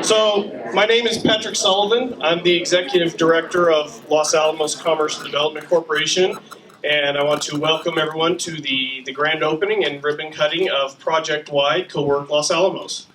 So, my name is Patrick Sullivan. I'm the Executive Director of Los Alamos Commerce and Development Corporation, and I want to welcome everyone to the grand opening and ribbon cutting of projectY cowork Los Alamos.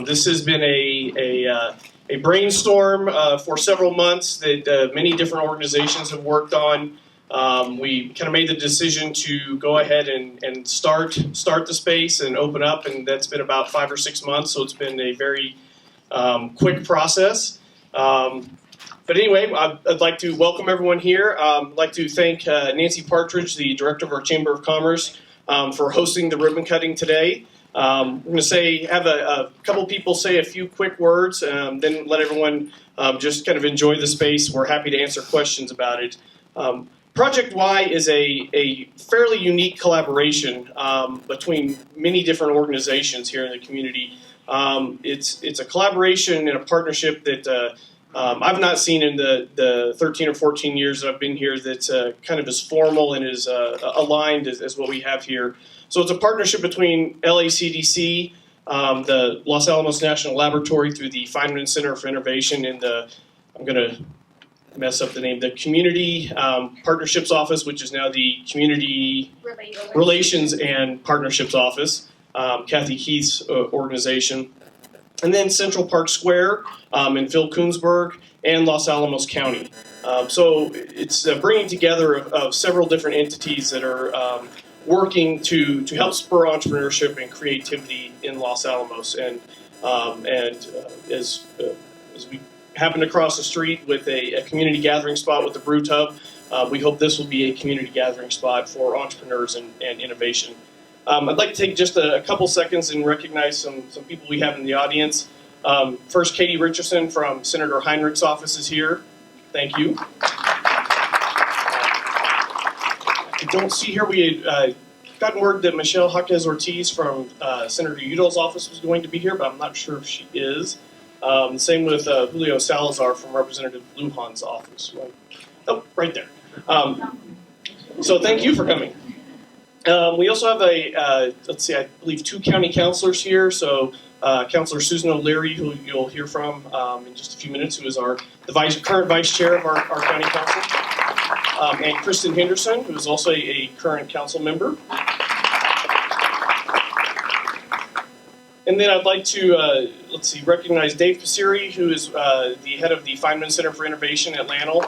This has been a brainstorm for several months that many different organizations have worked on. We kind of made the decision to go ahead and start the space and open up, and that's been about 5 or 6 months, so it's been a very quick process. But anyway, I'd like to welcome everyone here. I'd like to thank Nancy Partridge, the Director of our Chamber of Commerce, for hosting the ribbon cutting today. I'm going to have a couple people say a few quick words, then let everyone just kind of enjoy the space. We're happy to answer questions about it. projectY is a fairly unique collaboration between many different organizations here in the community. It's a collaboration and a partnership that I've not seen in the 13 or 14 years that I've been here that's kind of as formal and as aligned as what we have here. So it's a partnership between LACDC, the Los Alamos National Laboratory through the Feynman Center for Innovation, and I'm going to mess up the name, the Community Partnerships Office, which is now the Community Relations and Partnerships Office, Kathy Keith's organization. And then Central Park Square and Phil Koonsberg and Los Alamos County. So it's bringing together of several different entities that are working to help spur entrepreneurship and creativity in Los Alamos. And as we happened across the street with a community gathering spot with the Brew Tub, we hope this will be a community gathering spot for entrepreneurs and innovation. I'd like to take just a couple seconds and recognize some people we have in the audience. First, Katie Richardson from Senator Heinrich's office is here. Thank you. I don't see here, we had gotten word that Michelle Jaquez Ortiz from Senator Udall's office was going to be here, but I'm not sure if she is. Same with Julio Salazar from Representative Lujan's office. Oh, right there. So thank you for coming. We also have I believe 2 county councilors here. So Councilor Susan O'Leary, who you'll hear from in just a few minutes, who is the current vice chair of our county council, and Kristen Henderson, who is also a current council member. And then I'd like to recognize Dave Passeri, who is the head of the Feynman Center for Innovation at LANL.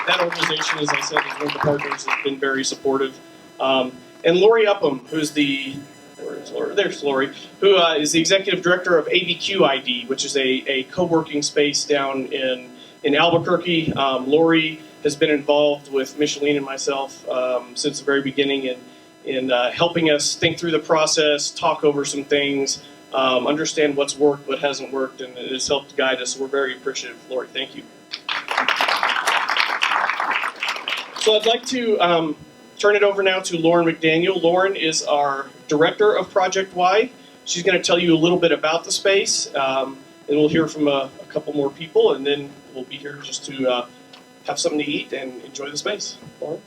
That organization, as I said, is one of the partners that's been very supportive. And Lori Upham, who's there's Lori, who is the executive director of ABQID, which is a co-working space down in Albuquerque. Lori has been involved with Micheline and myself since the very beginning in helping us think through the process, talk over some things, understand what's worked, what hasn't worked, and it has helped guide us. So we're very appreciative. Lori, thank you. So I'd like to turn it over now to Lauren McDaniel. Lauren is our director of projectY. She's going to tell you a little bit about the space, and we'll hear from a couple more people, and then we'll be here just to have something to eat and enjoy the space. Lauren?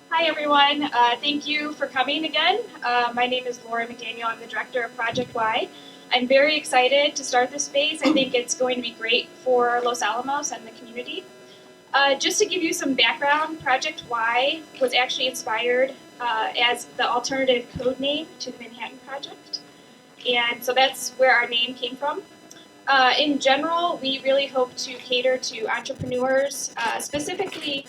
Hi everyone, thank you for coming again. My name is Lauren McDaniel. I'm the director of projectY. I'm very excited to start this space. I think it's going to be great for Los Alamos and the community. Just to give you some background, projectY was actually inspired as the alternative code name to the Manhattan Project. And so that's where our name came from. In general, we really hope to cater to entrepreneurs, specifically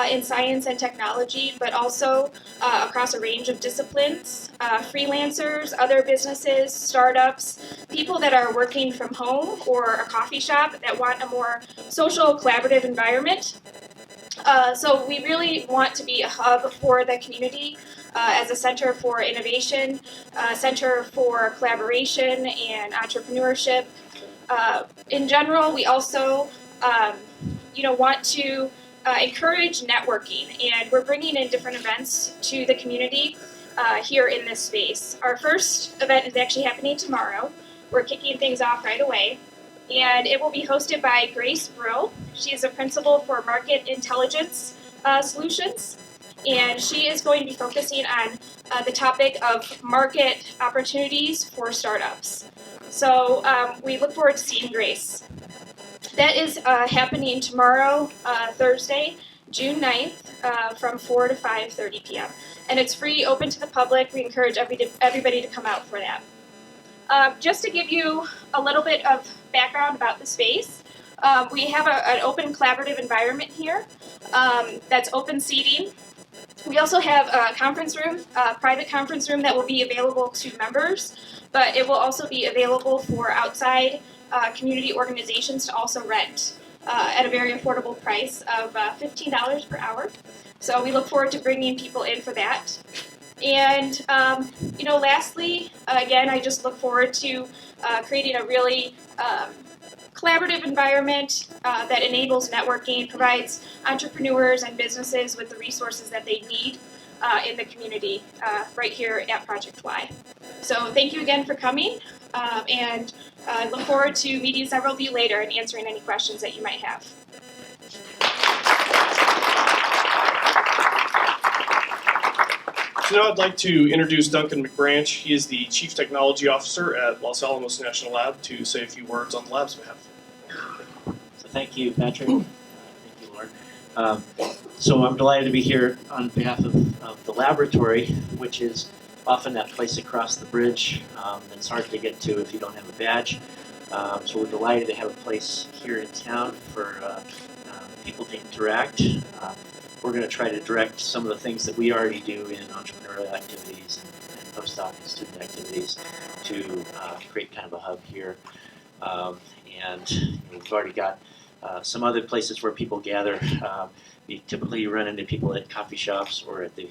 in science and technology, but also across a range of disciplines, freelancers, other businesses, startups, people that are working from home or a coffee shop that want a more social, collaborative environment. So we really want to be a hub for the community as a center for innovation, a center for collaboration and entrepreneurship. In general, we also want to encourage networking, and we're bringing in different events to the community here in this space. Our first event is actually happening tomorrow. We're kicking things off right away, and it will be hosted by Grace Brill. She is a principal for Market Intelligence Solutions, and she is going to be focusing on the topic of market opportunities for startups. So we look forward to seeing Grace. That is happening tomorrow, Thursday, June 9th, from 4 to 5:30 p.m. And it's free, open to the public. We encourage everybody to come out for that. Just to give you a little bit of background about the space, we have an open collaborative environment here that's open seating. We also have a conference room, a private conference room that will be available to members, but it will also be available for outside community organizations to also rent at a very affordable price of $15 per hour. So we look forward to bringing people in for that. And lastly, again, I just look forward to creating a really collaborative environment that enables networking, provides entrepreneurs and businesses with the resources that they need in the community right here at projectY. So thank you again for coming, and I look forward to meeting several of you later and answering any questions that you might have. So now I'd like to introduce Duncan McBranch. He is the Chief Technology Officer at Los Alamos National Lab to say a few words on the lab's behalf. So thank you, Patrick. Thank you, Lauren. So I'm delighted to be here on behalf of the laboratory, which is often that place across the bridge that's hard to get to if you don't have a badge. So we're delighted to have a place here in town for people to interact. We're going to try to direct some of the things that we already do in entrepreneurial activities and postdoc and student activities to create kind of a hub here. And we've already got some other places where people gather. We typically run into people at coffee shops or at the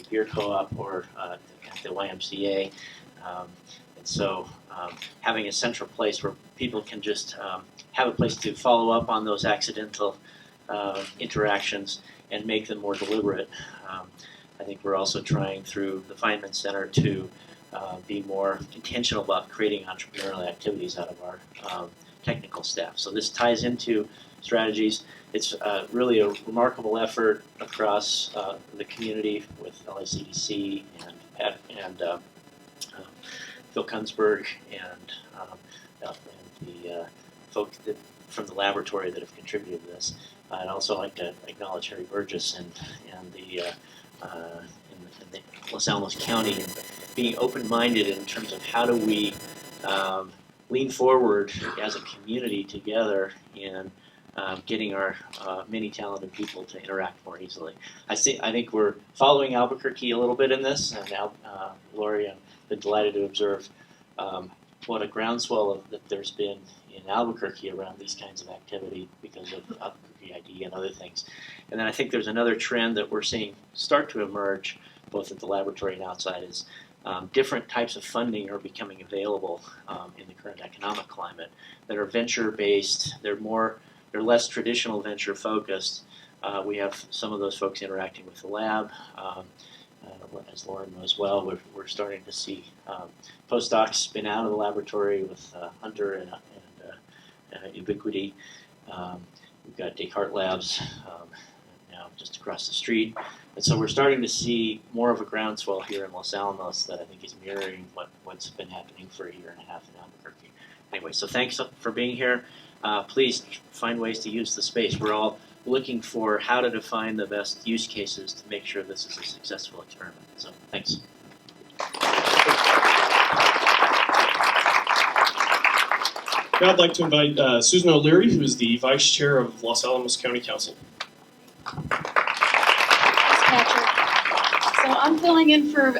beer co-op or at the YMCA. And so having a central place where people can just have a place to follow up on those accidental interactions and make them more deliberate. I think we're also trying through the Feynman Center to be more intentional about creating entrepreneurial activities out of our technical staff. So this ties into strategies. It's really a remarkable effort across the community with LACDC and Phil Kunsberg and the folks from the laboratory that have contributed to this. I'd also like to acknowledge Harry Burgess and the Los Alamos County and being open-minded in terms of how do we lean forward as a community together in getting our many talented people to interact more easily. I think we're following Albuquerque a little bit in this, and now, Lori, I've been delighted to observe what a groundswell that there's been in Albuquerque around these kinds of activity because of Albuquerque ID and other things. And then I think there's another trend that we're seeing start to emerge, both at the laboratory and outside, is different types of funding are becoming available in the current economic climate that are venture-based. They're less traditional venture-focused. We have some of those folks interacting with the lab. As Lauren knows well, we're starting to see postdocs spin out of the laboratory with Hunter and Ubiquity. We've got Descartes Labs now just across the street. And so we're starting to see more of a groundswell here in Los Alamos that I think is mirroring what's been happening for a year and a half in Albuquerque. Anyway, so thanks for being here. Please find ways to use the space. We're all looking for how to define the best use cases to make sure this is a successful experiment. So thanks. Now I'd like to invite Susan O'Leary, who is the Vice Chair of Los Alamos County Council. So I'm filling in for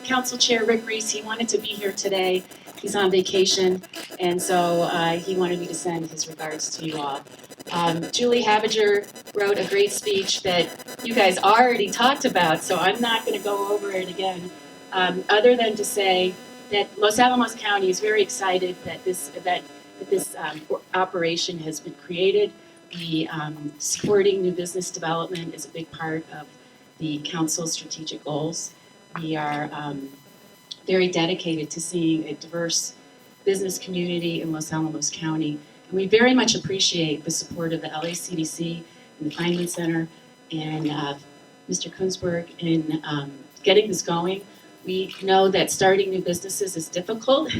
Council Chair Rick Reese. He wanted to be here today. He's on vacation, and so he wanted me to send his regards to you all. Julie Habiger wrote a great speech that you guys already talked about, so I'm not going to go over it again, other than to say that Los Alamos County is very excited that this operation has been created. The supporting new business development is a big part of the council's strategic goals. We are very dedicated to seeing a diverse business community in Los Alamos County. And we very much appreciate the support of the LACDC and the Feynman Center and Mr. Kunzberg in getting this going. We know that starting new businesses is difficult.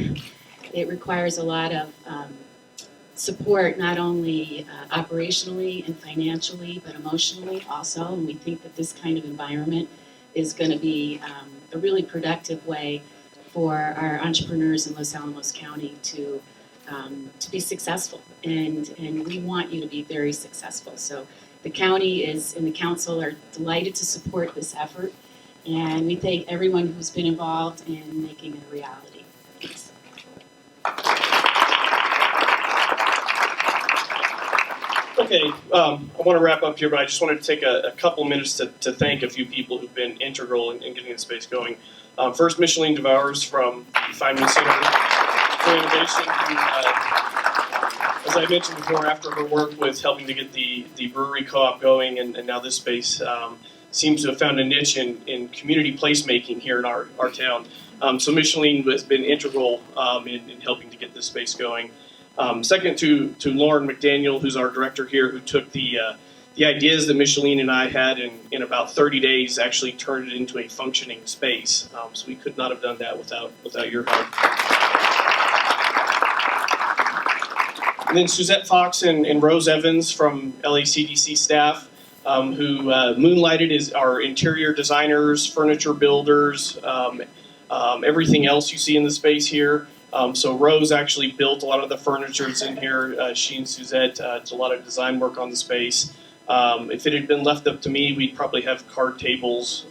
It requires a lot of support, not only operationally and financially, but emotionally also. And we think that this kind of environment is going to be a really productive way for our entrepreneurs in Los Alamos County to be successful. And we want you to be very successful. So the county is and the council are delighted to support this effort. And we thank everyone who's been involved in making it a reality. Thanks. Okay, I want to wrap up here, but I just wanted to take a couple minutes to thank a few people who've been integral in getting the space going. First, Micheline DeVowers from the Feynman Center for Innovation, who, as I mentioned before, after her work with helping to get the brewery co-op going and now this space, seems to have found a niche in community placemaking here in our town. So Micheline has been integral in helping to get this space going. Second to Lauren McDaniel, who's our director here, who took the ideas that Micheline and I had in about 30 days, actually turned it into a functioning space. So we could not have done that without your help. And then Suzette Fox and Rose Evans from LACDC staff, who moonlighted as our interior designers, furniture builders, everything else you see in the space here. So Rose actually built a lot of the furniture that's in here. She and Suzette did a lot of design work on the space. If it had been left up to me, we'd probably have card tables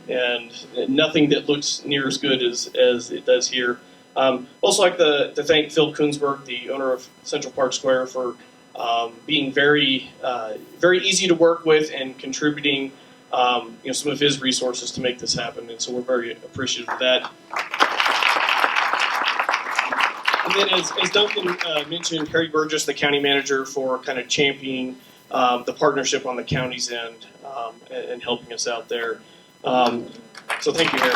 and nothing that looks near as good as it does here. Also like to thank Phil Kunzberg, the owner of Central Park Square, for being very easy to work with and contributing some of his resources to make this happen. And so we're very appreciative of that. And then as Duncan mentioned, Harry Burgess, the county manager, for kind of championing the partnership on the county's end and helping us out there. So thank you, Harry.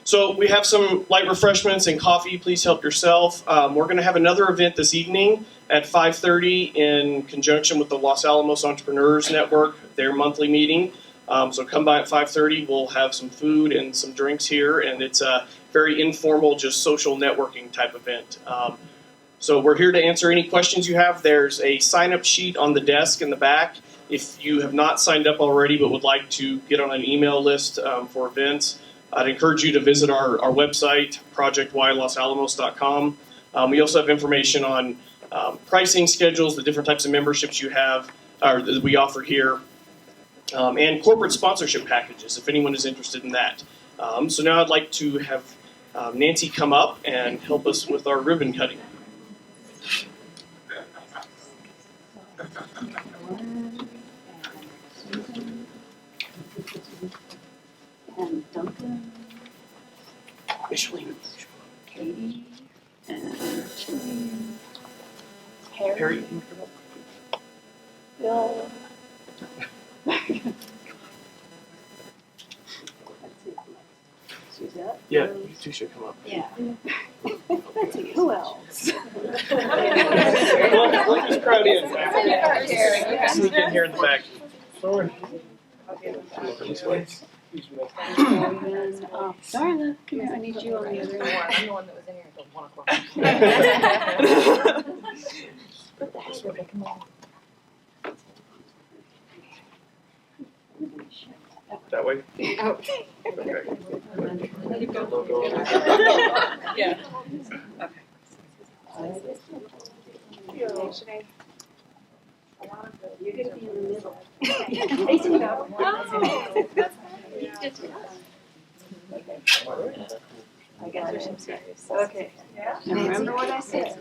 So we have some light refreshments and coffee. Please help yourself. We're going to have another event this evening at 5:30 in conjunction with the Los Alamos Entrepreneurs Network, their monthly meeting. So come by at 5:30. We'll have some food and some drinks here, and it's a very informal, just social networking type event. So we're here to answer any questions you have. There's a sign-up sheet on the desk in the back. If you have not signed up already but would like to get on an email list for events, I'd encourage you to visit our website, projectYLosAlamos.com. We also have information on pricing schedules, the different types of memberships you have, or that we offer here, and corporate sponsorship packages, if anyone is interested in that. So now I'd like to have Nancy come up and help us with our ribbon cutting. And Duncan, Micheline. Katie, and Micheline, Harry. Bill. Suzette? Yeah, you two should come up. Yeah. Let's see, who else? We'll just crowd in. Sneak in here in the back. Darla, come here, I need you on the other end. I'm the one that was in here until 1 o'clock. What the heck, Rebecca? Come on. That way? Oh. Okay. Yeah. You're gonna be in the middle. I guess there's some serious. Okay. And remember what I said.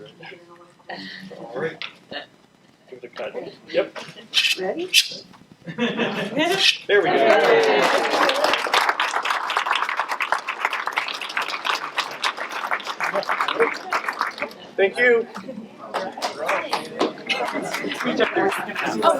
All right. Give it a cut. Yep. Ready? There we go. Thank you. Oh,